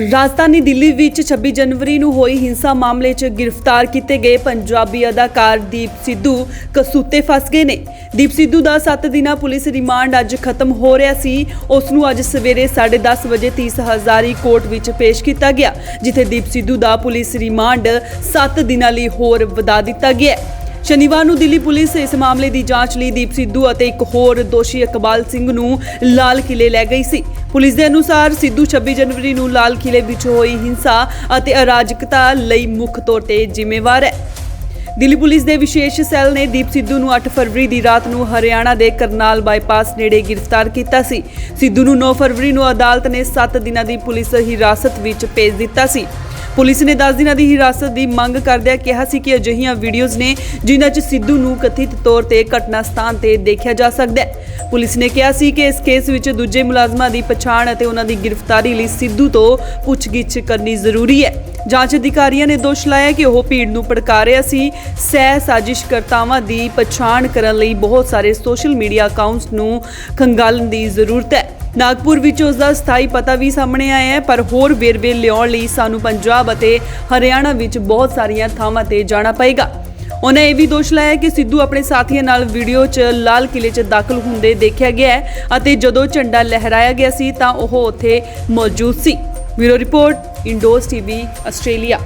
ਰਾਜਧਾਨੀ ਦਿੱਲੀ ਵਿੱਚ 26 ਜਨਵਰੀ ਨੂੰ ਹੋਈ ਹਿੰਸਾ ਮਾਮਲੇ 'ਚ ਗ੍ਰਿਫਤਾਰ ਕੀਤੇ ਗਏ ਪੰਜਾਬੀ ਅਦਾਕਾਰ ਦੀਪ ਸਿੱਧੂ ਕਸੂਤੇ ਫਸ ਗਏ ਨੇ। ਦੀਪ ਸਿੱਧੂ ਦਾ 7 ਦਿਨਾ ਪੁਲਿਸ ਰਿਮਾਂਡ ਅੱਜ ਖਤਮ ਹੋ ਰਿਹਾ ਸੀ। ਉਸ ਨੂੰ ਅੱਜ ਸਵੇਰੇ 10:30 ਵਜੇ 30 ਹਜ਼ਾਰੀ ਕੋਰਟ ਵਿੱਚ ਪੇਸ਼ ਕੀਤਾ ਗਿਆ, ਜਿੱਥੇ ਦੀਪ ਸਿੱਧੂ ਦਾ ਪੁਲਿਸ ਰਿਮਾਂਡ 7 ਦਿਨਾਂ ਲਈ ਹੋਰ ਵਧਾ ਦਿੱਤਾ ਗਿਆ। शनिवार ਨੂੰ ਦਿੱਲੀ ਪੁਲਿਸ ਇਸ ਮਾਮਲੇ ਦੀ ਜਾਂਚ ਲਈ ਦੀਪ ਸਿੱਧੂ ਅਤੇ ਇੱਕ ਹੋਰ ਦੋਸ਼ੀ ਇਕਬਾਲ ਸਿੰਘ ਨੂੰ ਲਾਲ ਕਿਲੇ ਲੈ ਗਈ ਸੀ। ਪੁਲਿਸ ਦੇ ਅਨੁਸਾਰ ਸਿੱਧੂ 26 ਜਨਵਰੀ ਨੂੰ ਲਾਲ ਕਿਲੇ ਵਿੱਚ ਹੋਈ ਹਿੰਸਾ ਅਤੇ ਅਰਾਜਕਤਾ ਲਈ ਮੁੱਖ ਤੌਰ ਤੇ ਜ਼ਿੰਮੇਵਾਰ ਹੈ। ਦਿੱਲੀ ਪੁਲਿਸ ਦੇ ਵਿਸ਼ੇਸ਼ ਸੈੱਲ ਨੇ ਦੀਪ ਸਿੱਧੂ ਨੂੰ 8 ਫਰਵਰੀ ਦੀ ਰਾਤ ਨੂੰ ਹਰਿਆਣਾ ਦੇ ਕਰਨਾਲ ਬਾਈਪਾਸ ਨੇੜੇ ਗ੍ਰਿਫਤਾਰ ਕੀਤਾ ਸੀ। ਸਿੱਧੂ ਨੂੰ 9 ਫਰਵਰੀ ਨੂੰ ਅਦਾਲਤ ਨੇ 7 ਦਿਨਾਂ ਦੀ ਪੁਲਿਸ ਹਿਰਾਸਤ ਵਿੱਚ ਭੇਜ ਦਿੱਤਾ ਸੀ। ਪੁਲਿਸ ਨੇ 10 ਦਿਨਾਂ ਦੀ ਹਿਰਾਸਤ ਦੀ ਮੰਗ ਕਰਦਿਆਂ ਕਿਹਾ ਸੀ ਕਿ ਅਜਿਹੀਆਂ ਵੀਡੀਓਜ਼ ਨੇ ਜਿਨ੍ਹਾਂ 'ਚ ਸਿੱਧੂ ਨੂੰ ਕਥਿਤ ਤੌਰ ਤੇ ਘਟਨਾ ਸਥਾਨ ਤੇ ਦੇਖਿਆ ਜਾ ਸਕਦਾ ਹੈ। ਪੁਲਿਸ ਨੇ ਕਿਹਾ ਸੀ ਕਿ ਇਸ ਕੇਸ ਵਿੱਚ ਦੂਜੇ ਮੁਲਾਜ਼ਮਾਂ ਦੀ ਪਛਾਣ ਅਤੇ ਉਹਨਾਂ ਦੀ ਗ੍ਰਿਫਤਾਰੀ ਲਈ ਸਿੱਧੂ ਤੋਂ ਪੁੱਛਗਿੱਛ ਕਰਨੀ ਜ਼ਰੂਰੀ ਹੈ। ਜਾਂਚ ਅਧਿਕਾਰੀਆਂ ਨੇ ਦੋਸ਼ ਲਾਇਆ ਕਿ ਉਹ ਭੀੜ ਨੂੰ ਭੜਕਾ ਰਿਹਾ ਸੀ। ਸਹਿ ਸਾਜ਼ਿਸ਼ਕਰਤਾਵਾਂ ਦੀ ਪਛਾਣ ਕਰਨ ਲਈ ਬਹੁਤ ਸਾਰੇ ਸੋਸ਼ਲ ਮੀਡੀਆ ਅਕਾਊਂਟਸ ਨੂੰ ਖੰਗਾਲਣ ਦੀ ਜ਼ਰੂਰਤ ਹੈ। ਨਾਗਪੁਰ ਵਿੱਚ ਉਸ ਦਾ ਸਥਾਈ ਪਤਾ ਵੀ ਸਾਹਮਣੇ ਆਇਆ ਹੈ, ਪਰ ਹੋਰ ਵੇਰਵੇ ਲਿਆਉਣ ਲਈ ਸਾਨੂੰ ਪੰਜਾਬ ਅਤੇ ਹਰਿਆਣਾ ਵਿੱਚ ਬਹੁਤ ਸਾਰੀਆਂ ਥਾਵਾਂ ਤੇ ਜਾਣਾ ਪਏਗਾ। ਉਹਨਾਂ ਇਹ ਵੀ ਦੋਸ਼ ਲਾਇਆ ਕਿ ਸਿੱਧੂ ਆਪਣੇ ਸਾਥੀਆਂ ਨਾਲ ਵੀਡੀਓ 'ਚ ਲਾਲ ਕਿਲੇ 'ਚ ਦਾਖਲ ਹੁੰਦੇ ਦੇਖਿਆ ਗਿਆ ਹੈ ਅਤੇ ਜਦੋਂ ਝੰਡਾ ਲਹਿਰਾਇਆ ਗਿਆ ਸੀ ਤਾਂ ਉਹ ਉੱਥੇ ਮੌਜੂਦ ਸੀ। Bureau report, Indos TV, Australia.